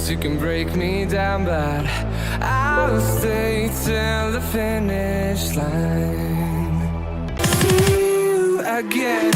You can break me down, but I'll stay till the finish line. See you again.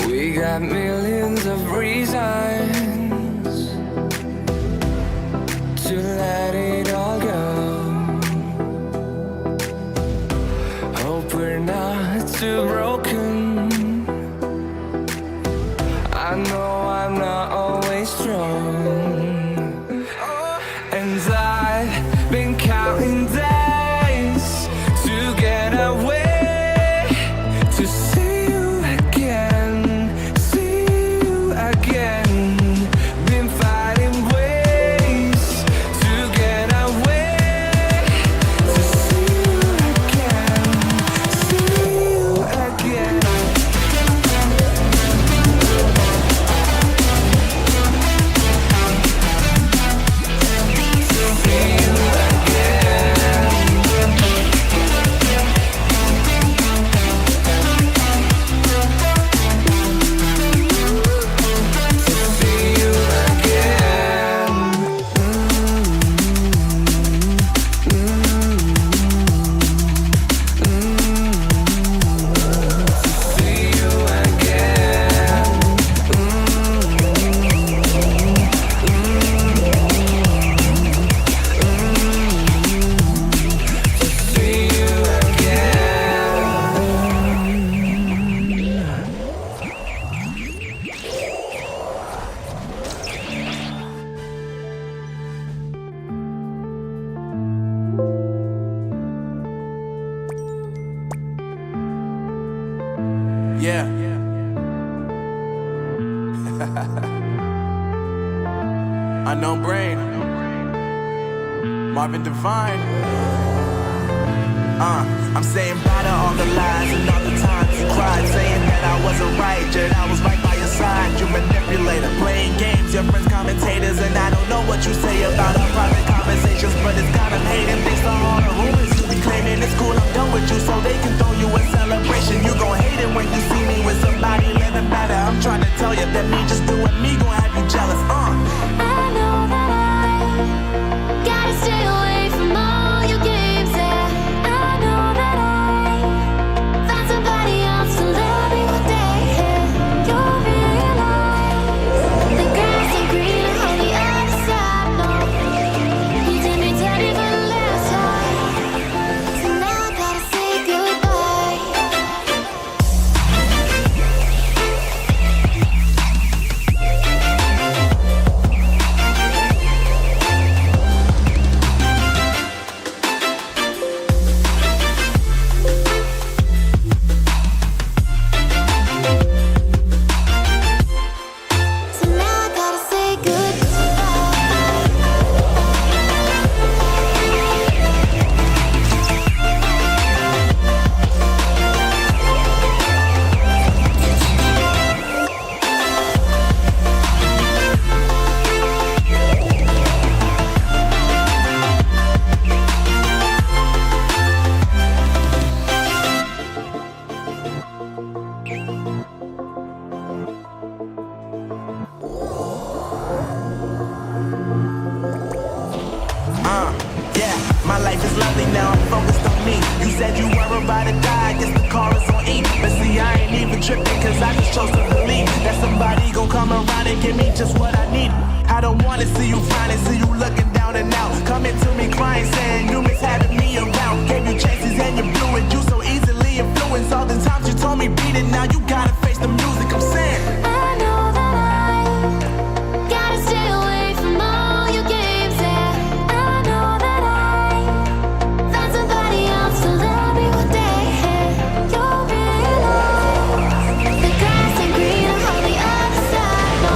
We got millions of reasons to let it all go. Hope we're not too broken. I know I'm not always strong, and I've been counting days to get away. Yeah. Unknown Brain, Marvin Divine. I'm saying bye to all the lies and all the times you cried, saying that I wasn't right, yet I was right by your side. You manipulator, playing games, your friends commentators, and I don't know what you say about our private conversations, but it's got them hating thanks to all the rumors you be claiming. It's cool, I'm done with you, so they can throw you a celebration. You gon' hate it when you see me with somebody living better. I'm trying to tell you that me just doing me gon' have you jealous. I know that I gotta stay away from all your games, yeah. I know that I found somebody else to love me one day, yeah. You'll realize the grass ain't greener on the other side, no. You did me dirty for the last time, so now I gotta say goodbye. So now I gotta say Yeah, my life is lovely now, I'm focused on me. You said you were about to die, I guess the car is on E. But see, I ain't even tripping, cause I just chose to believe that somebody gon' come around and give me just what I need. I don't wanna see you finding, see you looking down and out, coming to me crying, saying you miss having me around. Gave you chances and you blew it, you so easily influenced. All the times you told me beat it, now you gotta face the music. I'm saying I know that I gotta stay away from all your games, yeah. I know that I found somebody else to love me one day, yeah. You'll realize the grass ain't greener on the other side, no.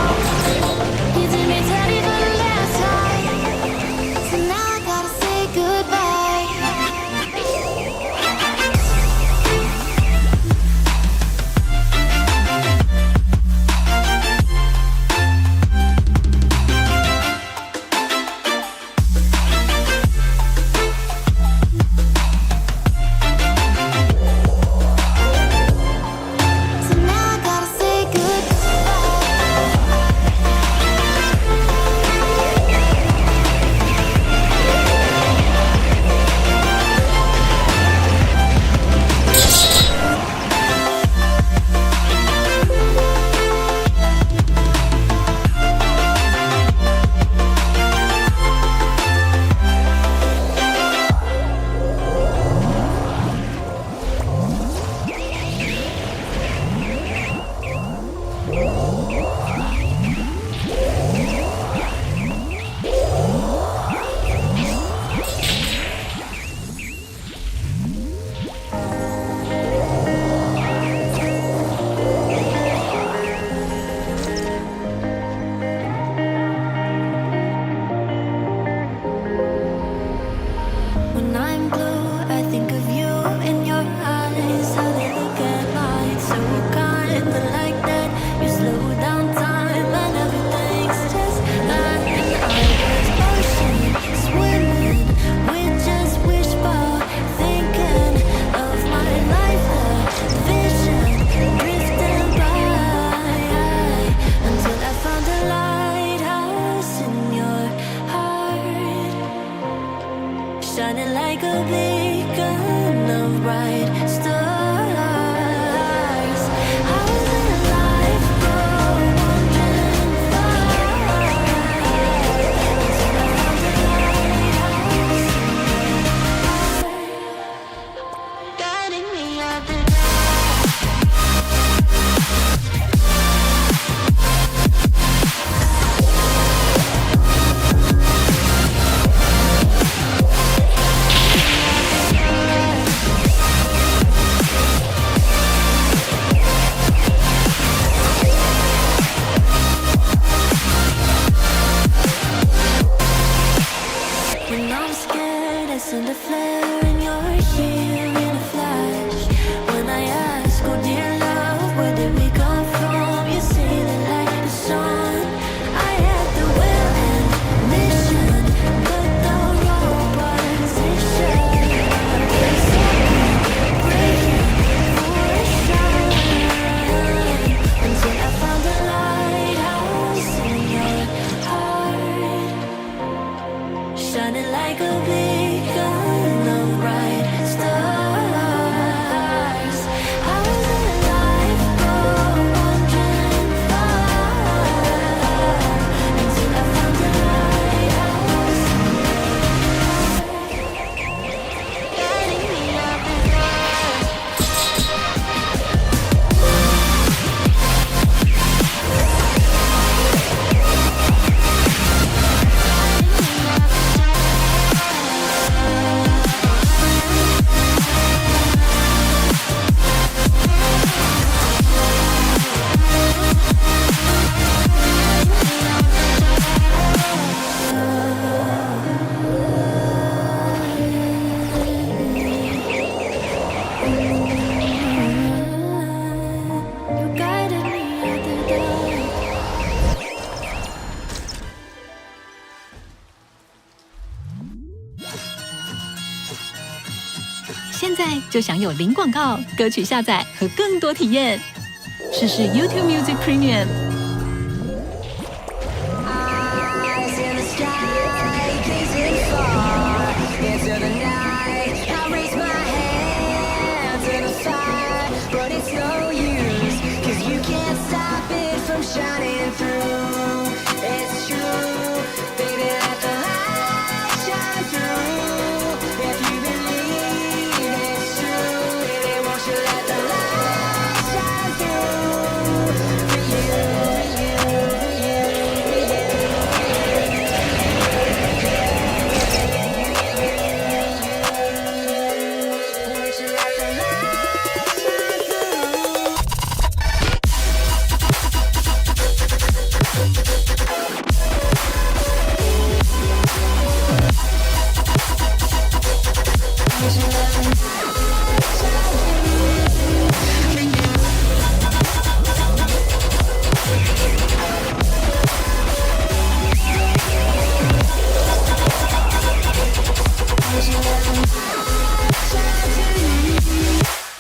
现在就享有零广告、歌曲下载和更多体验。试试 YouTube Music Premium。Eyes in the sky, gazing far into the night. I raise my hand to the fire, but it's no use, 'cause you can't stop it from shining through. It's true, baby, let the light shine through. If you believe it's true, baby, won't you let the light shine through? For you, for you, for you, for you. Won't you let the light shine through?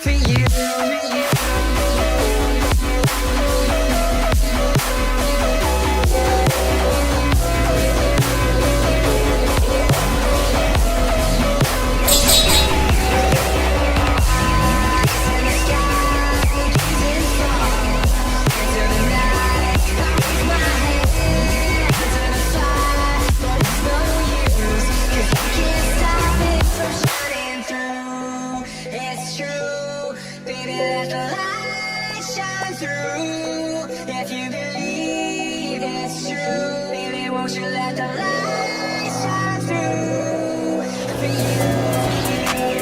For you, for you. It's true, baby, let the light shine through. If you believe it's true, baby, won't you let the light shine through? For you, for you, for you.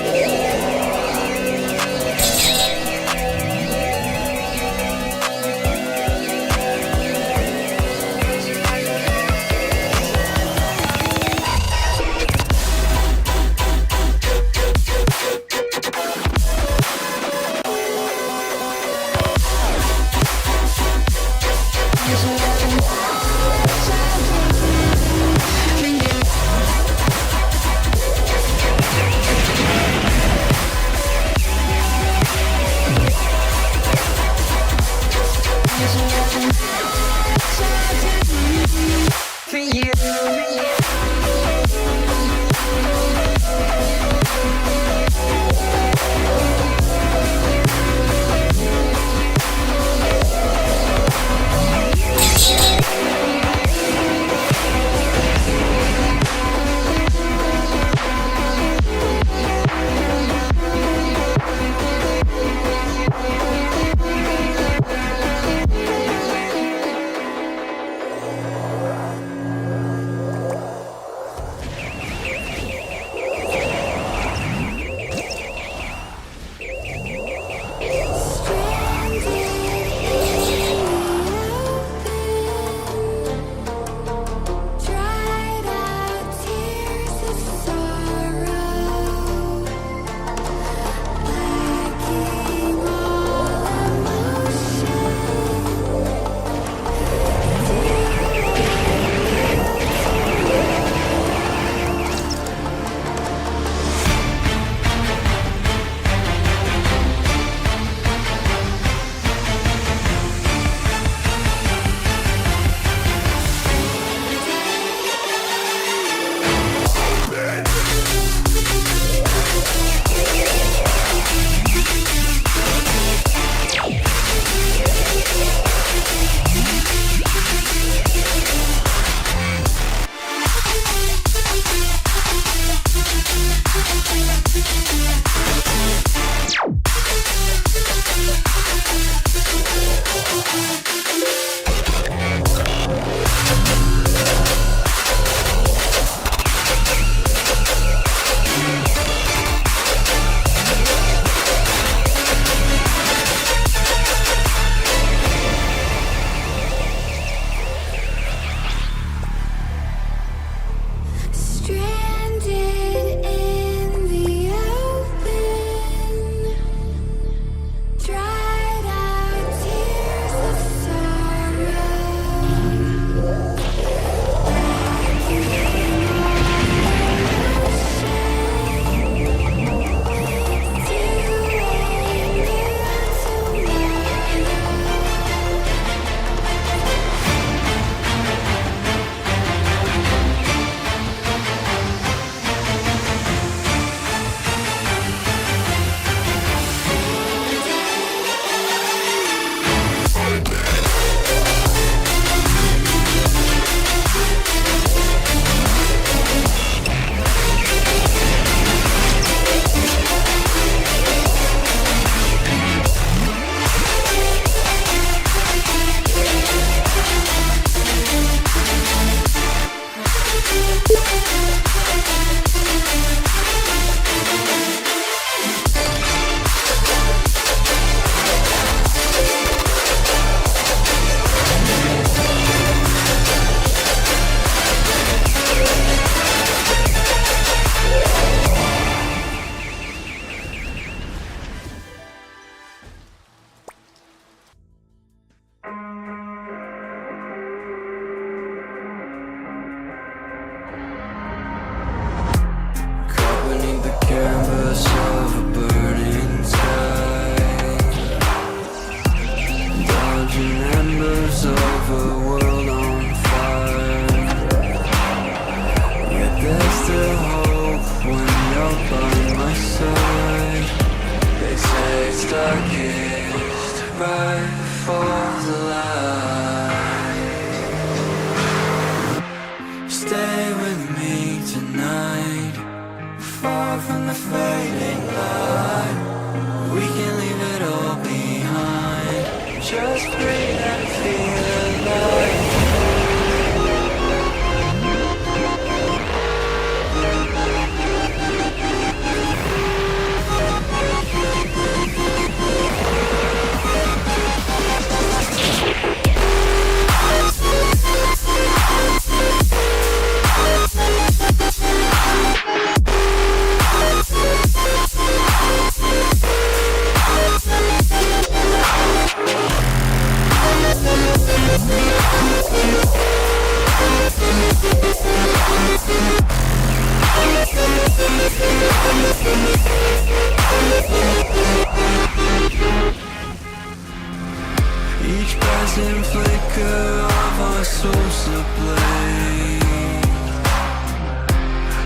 flicker of our souls ablaze,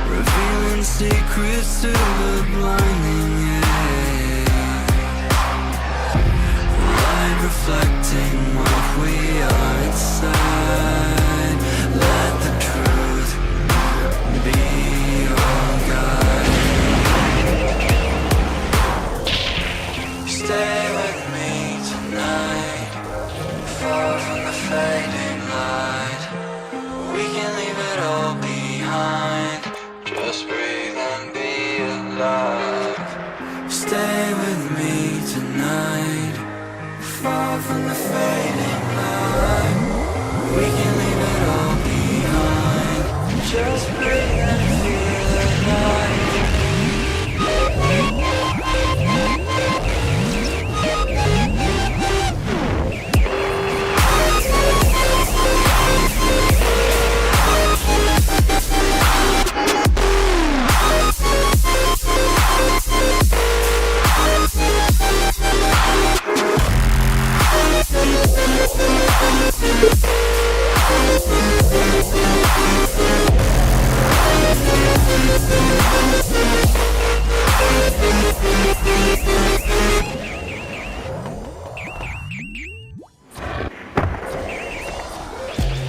revealing secrets to the blinding edge. Light reflecting what we are inside. Let the truth be your guide. Stay with me tonight, far from the fading light. We can leave it all behind. Just breathe and be alive. Stay with me tonight, far from the fading light. We can leave it all behind. Just breathe and feel alive.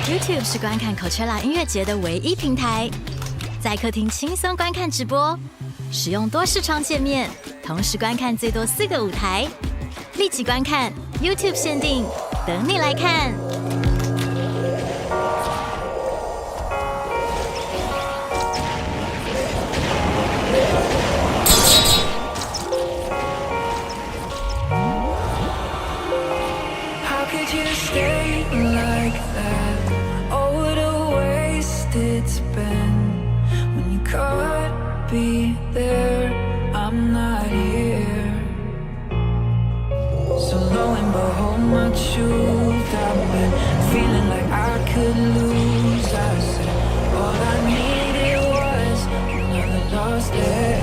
YouTube 是观看 Coachella 音乐节的唯一平台，在客厅轻松观看直播，使用多视窗界面，同时观看最多4个舞台，立即观看 YouTube 限定，等你来看。How could you stay like that? Oh, what a waste it's been. When you could be there, I'm not here. So lo and behold, my truth, I've been feeling like I could lose. I said all I needed was another lost day.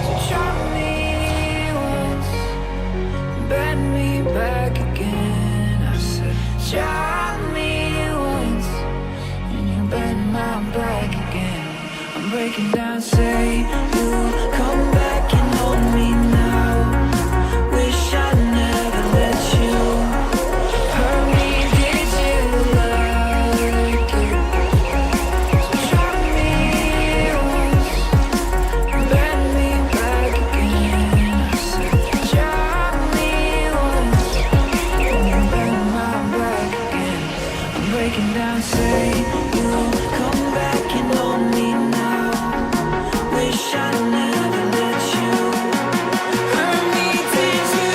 So try me once, bend me back again. I said try me once, and you bend my back again. I'm breaking down, say you come back and hold me now. Wish I never let you hurt me. Did you like it? So try me once, bend me back again. I said try me once, and you bend my back again. I'm breaking down, say you come back and hold me now. Wish I never let you hurt me. Did you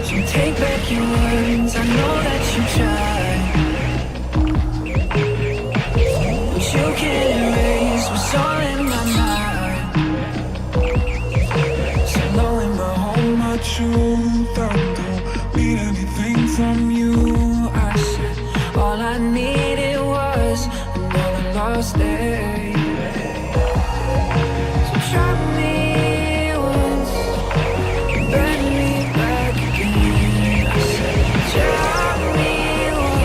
So take back your words, I know that you tried, but you can't erase what's all in my mind. So lo and behold, my truth, I don't need anything from you. I said all I needed was another lost day. So try me once, bend me back again. I said try me once.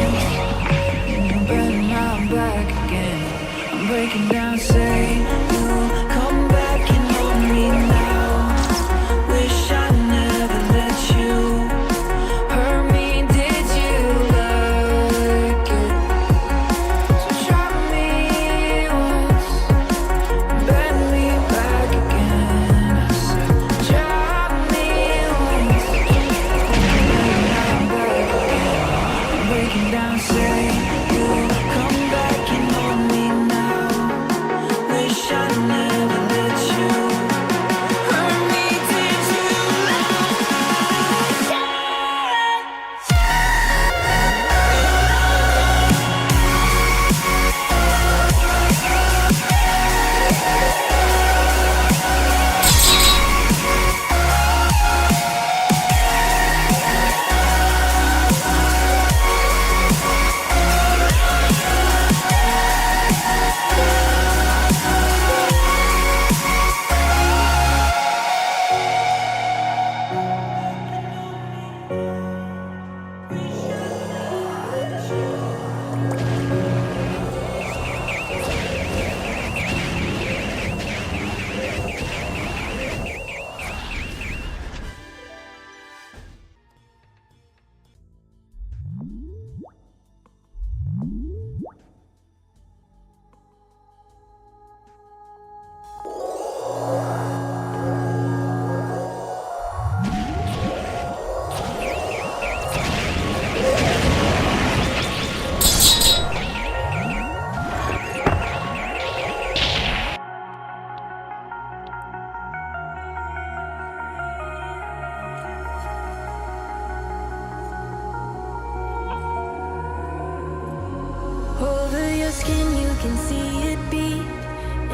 your skin, you can see it beat,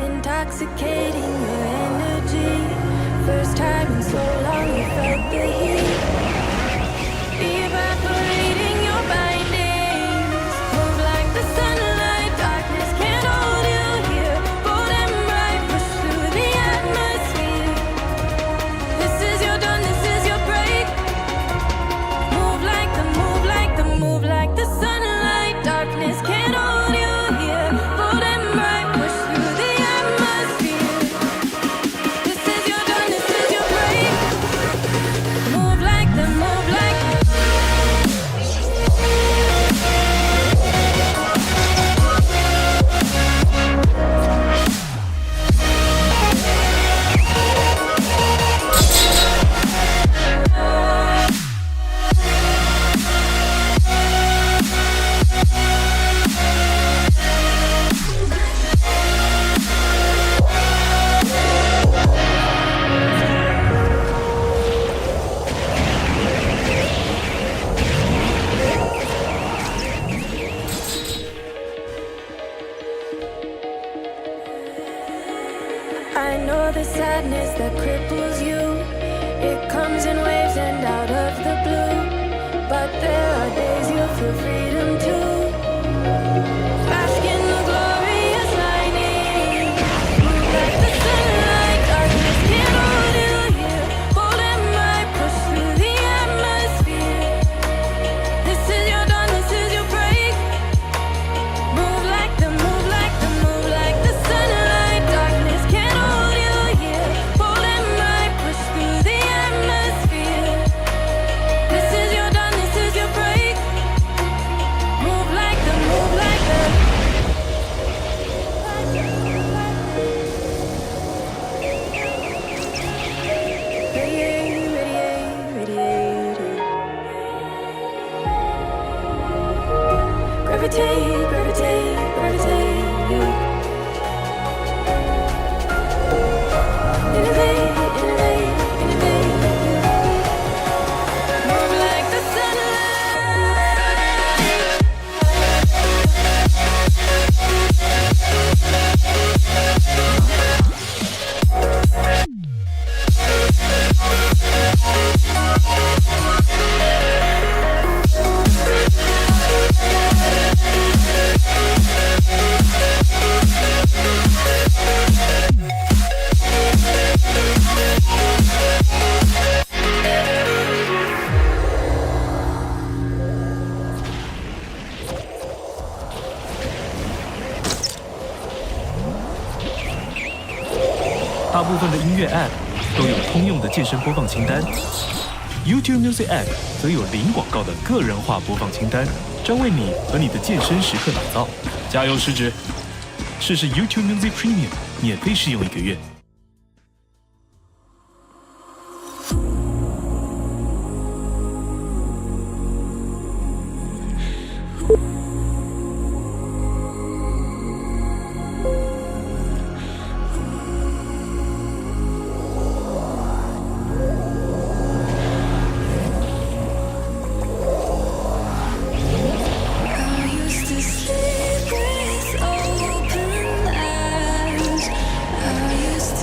intoxicating your energy. First time in so long, you felt the heat, evaporating your bindings. Move like the sunlight, darkness can't hold you here. Bold and bright, push through the atmosphere. This is your dawn, this is your break. Move like the, move like the, move like the sunlight, darkness can't hold you here. Bold and bright, push through the atmosphere. This is your dawn, this is your break. Move like the, move like I know the sadness that cripples you. It comes in waves and out of the blue. But there are days you feel freedom too. Bask in the glorious lightning. Move like the sunlight, darkness can't hold you here. Bold and bright, push through the atmosphere. This is your dawn, this is your break. Move like the, move like the, move like the sunlight, darkness can't hold you here. Bold and bright, push through the atmosphere. This is your dawn, this is your break. Move like the, move like the. Radiate, radiate, radiate. Gravitate, gravitate, gravitate. Innovate, innovate, innovate. Move like the大部分的音乐 App 都有通用的健身播放清单 ，YouTube Music App 则有零广告的个人化播放清单，专为你和你的健身时刻打造。加油，食指！试试 YouTube Music Premium， 免费试用1个月。sleep with open eyes. I used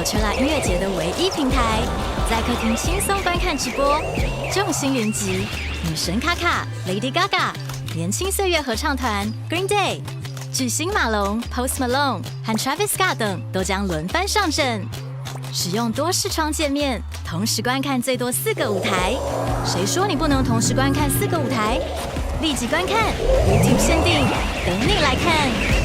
全拉音乐节的唯一平台，在客厅轻松观看直播。众星云集，女神卡卡、Lady Gaga、年轻岁月合唱团 Green Day、巨星马龙、Post Malone 和 Travis Scott 等都将轮番上阵。使用多视窗界面，同时观看最多4个舞台。谁说你不能同时观看4个舞台？立即观看 YouTube 限定，等你来看。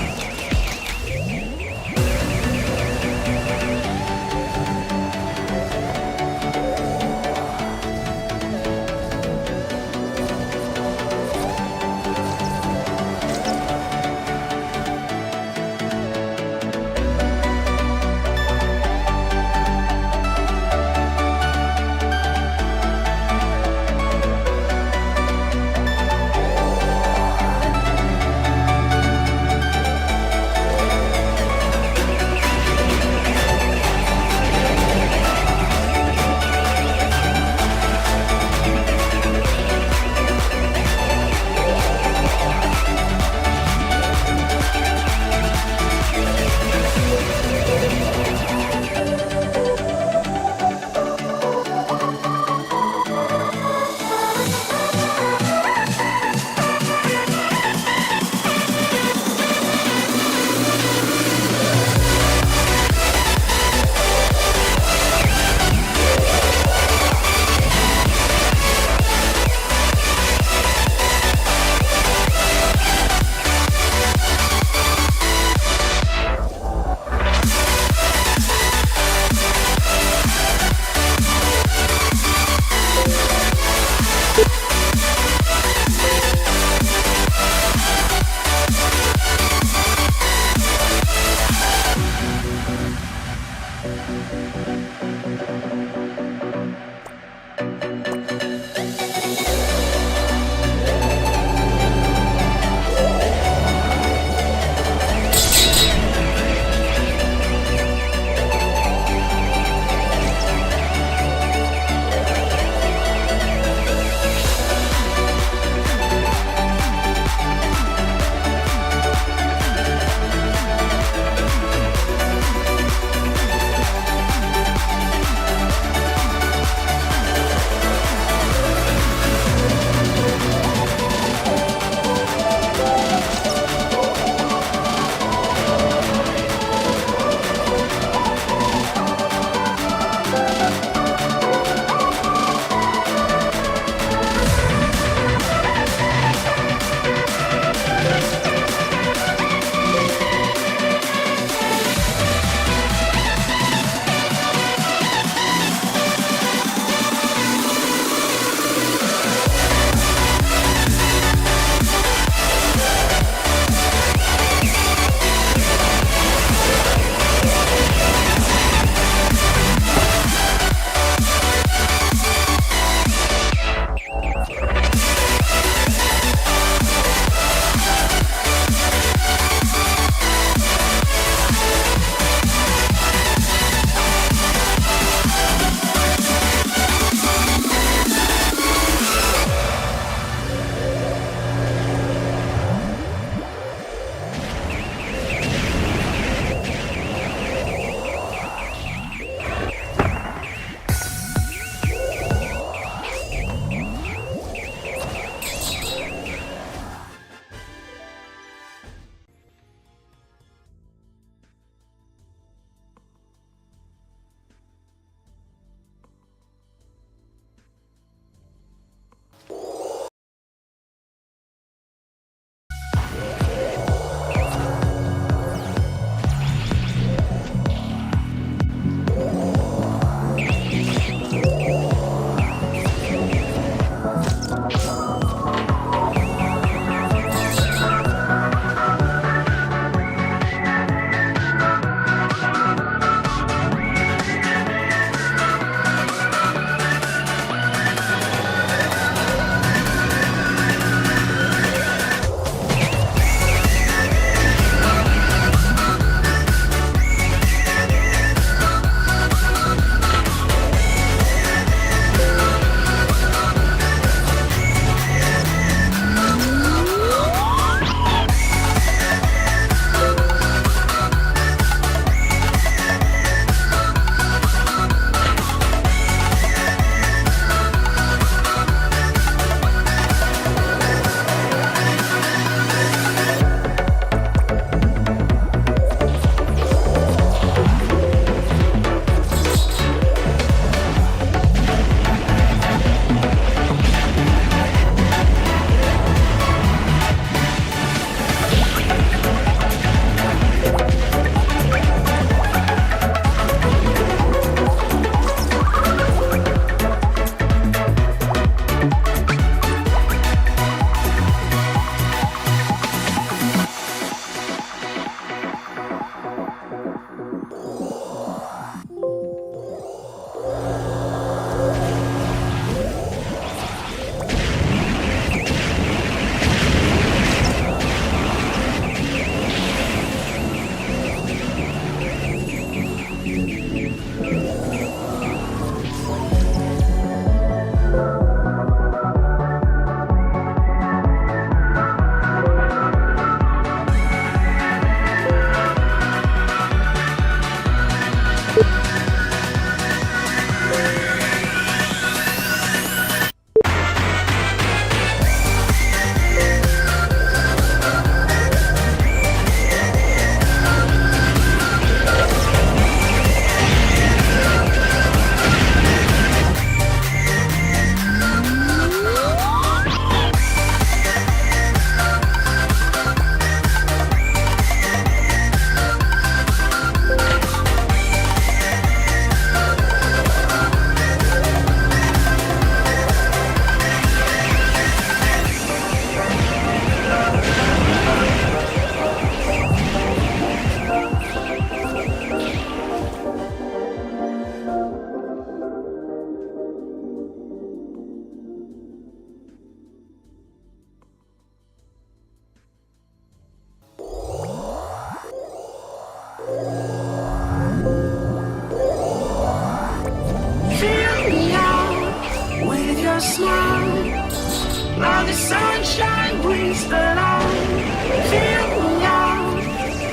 sunshine brings the light. Fill me out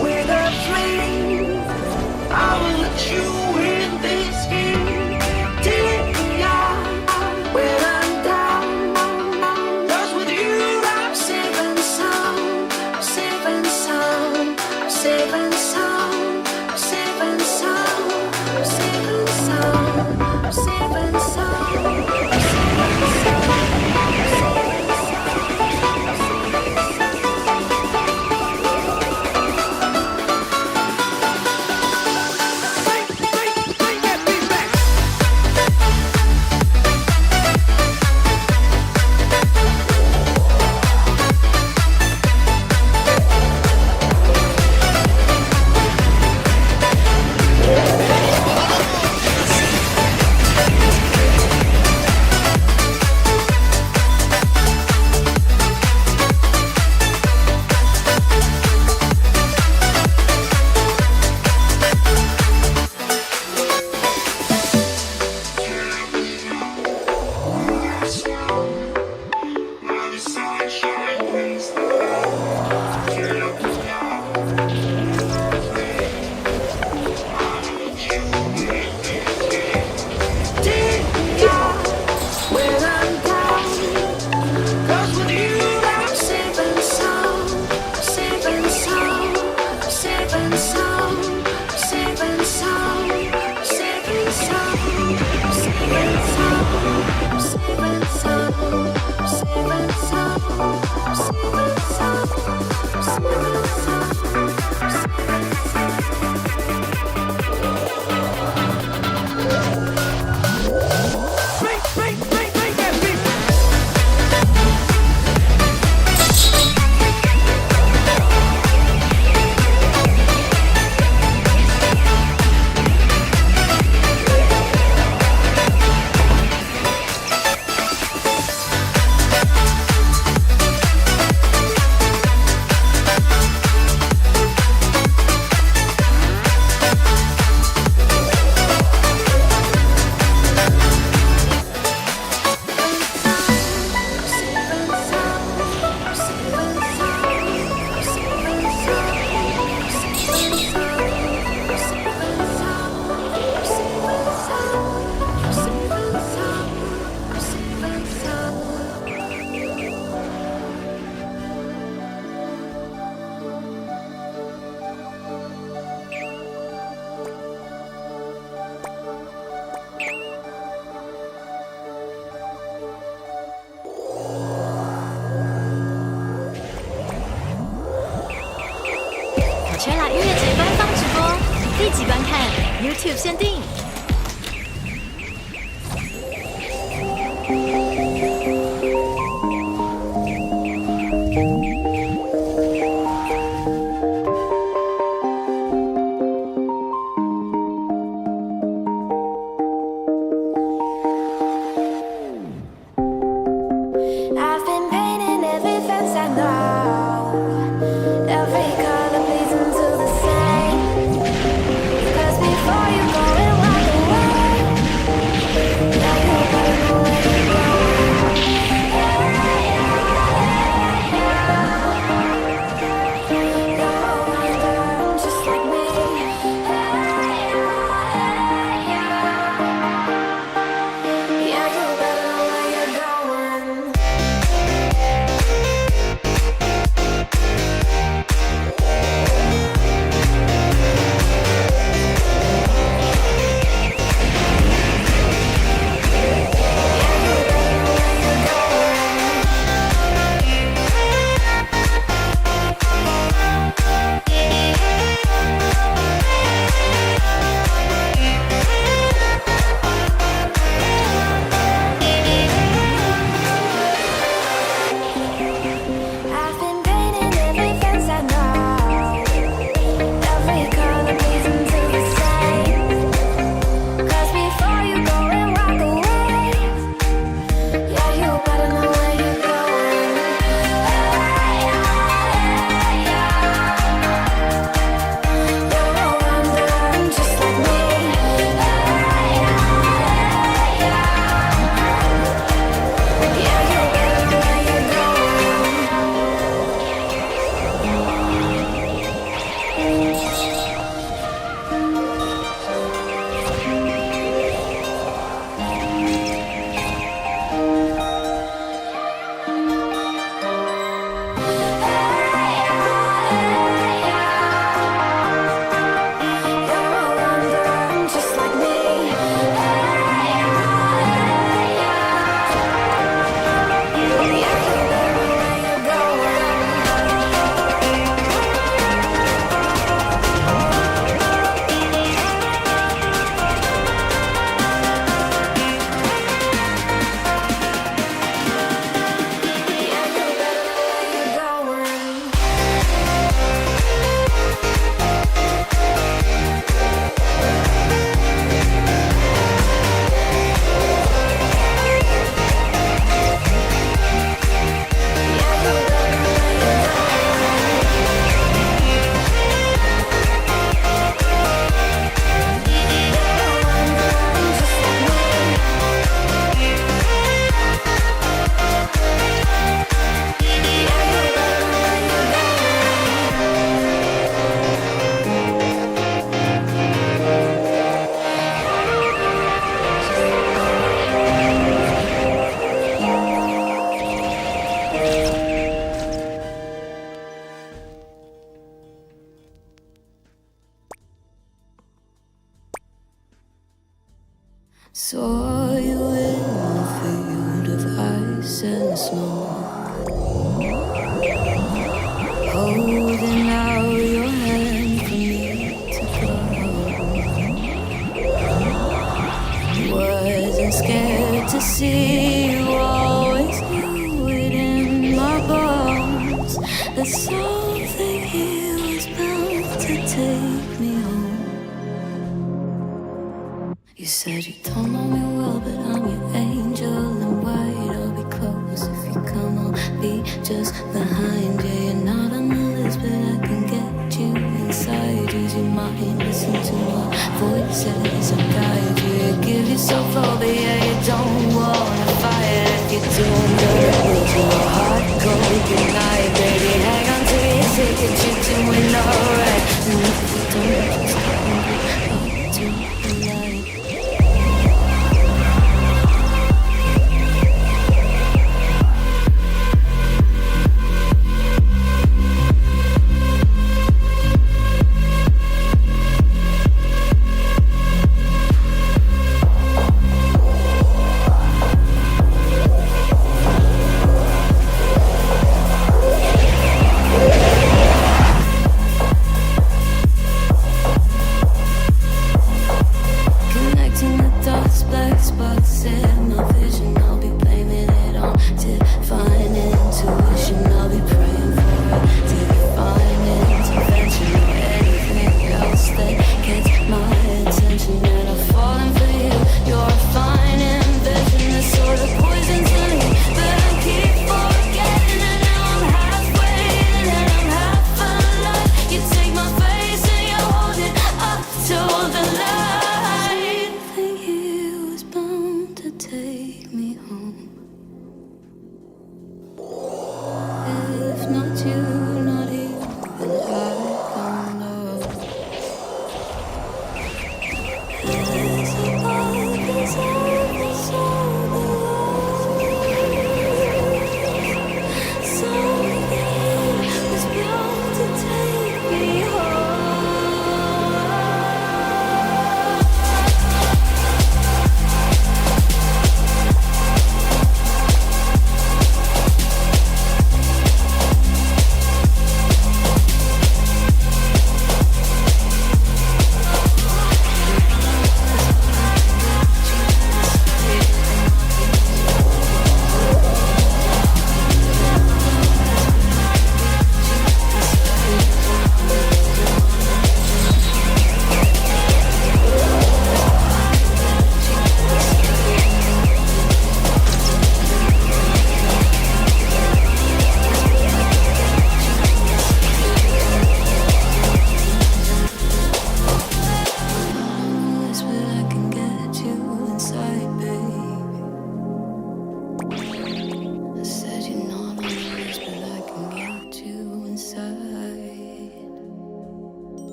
with a flame. I will let you in this game. Take me out when I'm down. 'Cause with you I'm safe and sound. I'm safe and sound. I'm safe and sound. I'm safe and sound. I'm safe and sound. I'm safe and sound.全拉音乐节官方直播，立即观看 YouTube 限定。I've been painting every fence I know, every color bleeds into the same. 'Cause before you go and walk away, now you wanna know where you're going. The something here was bound to take me home. You said you don't know me well, but I'm your angel in white. I'll be close if you come, I'll be just behind you. You're not on the list, but I can get you inside. Use your mind, listen to my voices, I'll guide you. You give yourself all, but yeah, you don't wanna fight. If you do, I'm gonna hold your heart cold. Good night, baby, hang on to your ticket, you're doing alright. And if you don't, just I'll do the light.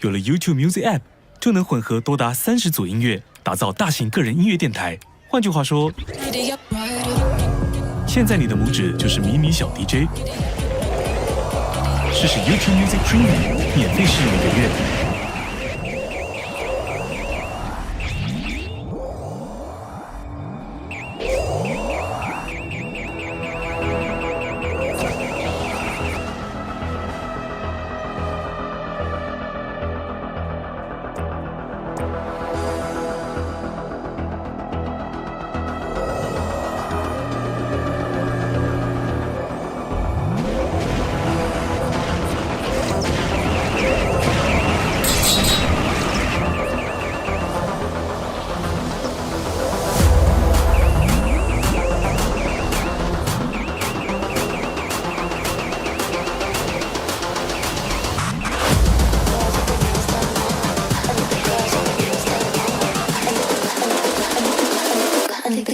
有了 YouTube Music App， 就能混合多达30组音乐，打造大型个人音乐电台。换句话说，现在你的拇指就是迷你小 DJ。试试 YouTube Music Premium， 免费试用1个月。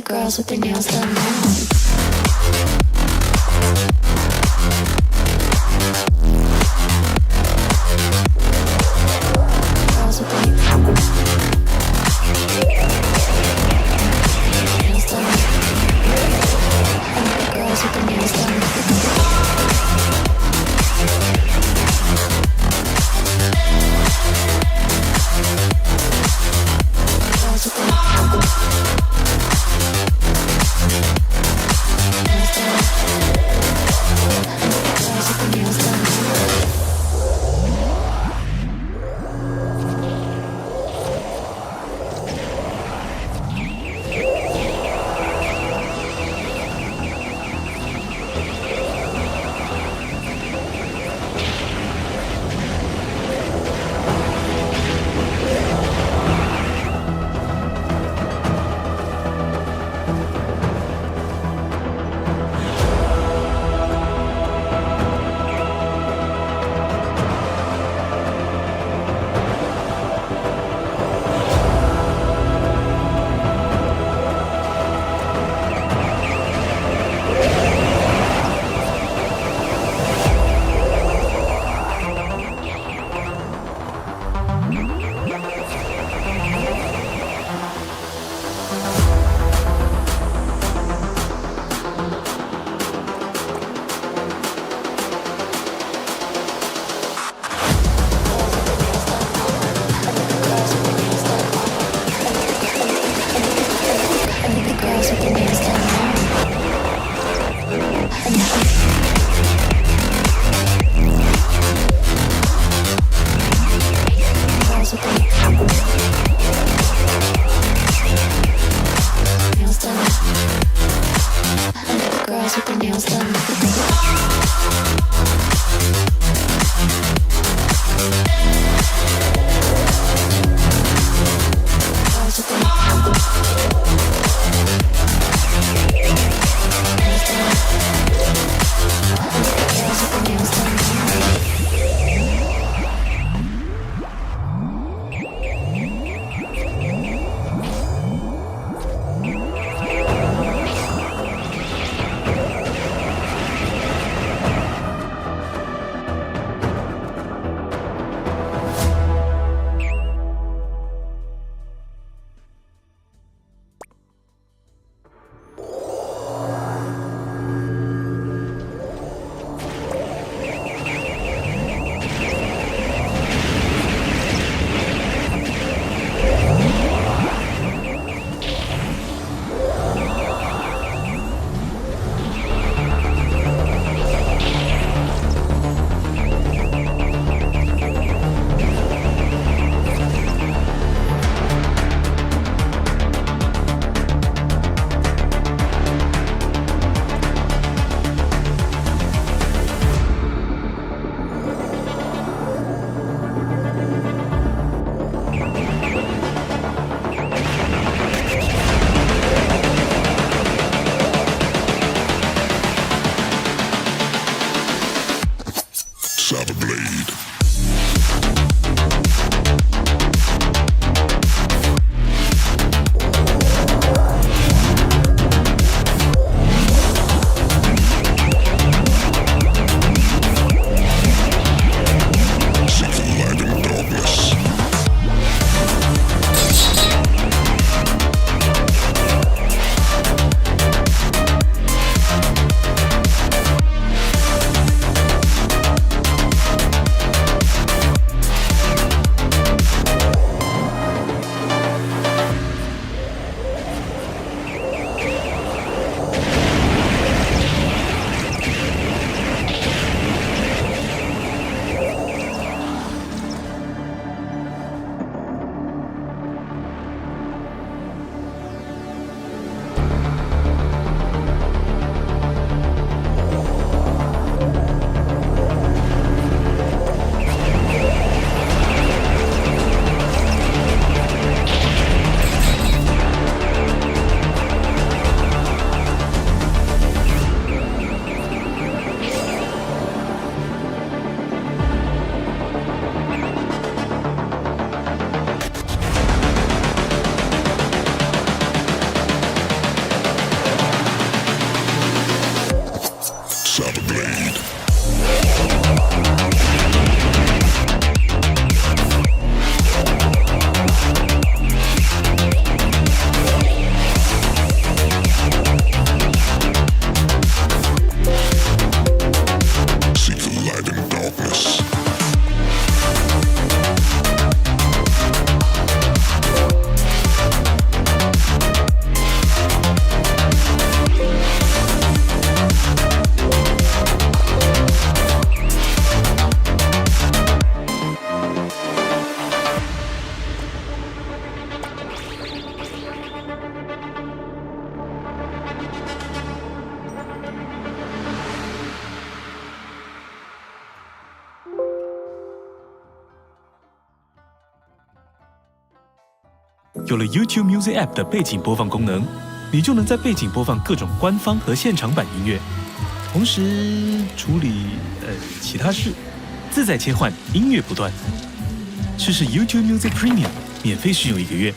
Girls with their nails done now. Girls with their nails done. Girls with their nails done. Girls with their 有了 YouTube Music App 的背景播放功能，你就能在背景播放各种官方和现场版音乐，同时处理其他事，自在切换，音乐不断。试试 YouTube Music Premium， 免费试用1个月。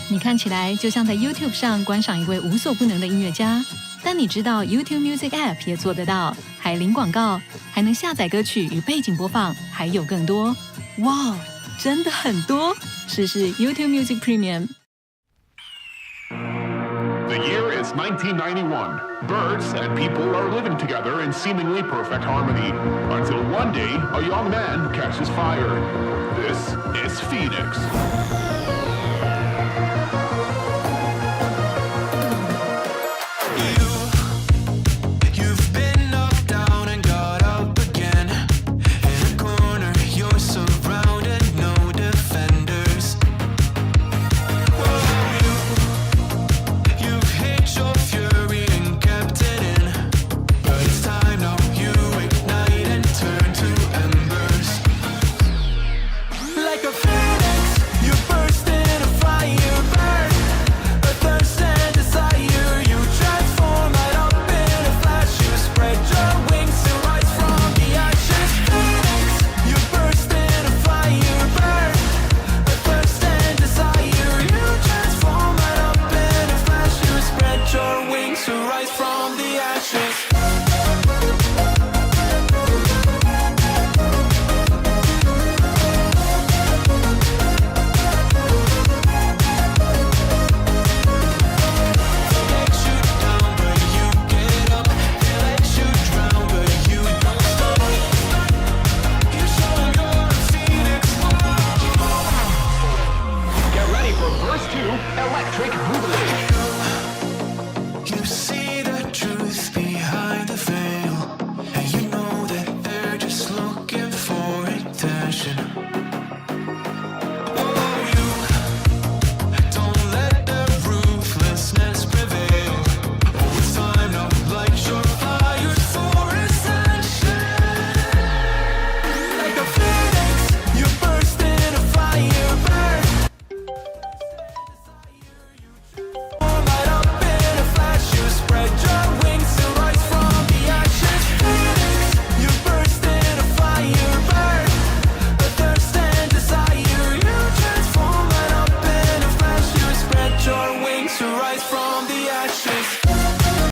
你看起来就像在 YouTube 上观赏一位无所不能的音乐家，但你知道 YouTube Music App 也做得到，还零广告，还能下载歌曲与背景播放，还有更多。哇，真的很多！试试 YouTube Music Premium。The year is 1991. Birds and people are living together in seemingly perfect harmony. Until one day, a young man catches fire. This is Phoenix. You've been knocked down and got up again. In a corner, you're surrounded, no defenders. You've hid your fury and kept it in. But it's time now, you ignite and turn to embers. Like a phoenix, you burst in a fire burn. A thirst and desire, you transform right up in a flash. You spread your wings to rise from the ashes. Phoenix, you burst in a fire burn. A thirst and desire, you transform right up in a flash. You spread your wings to rise from the ashes.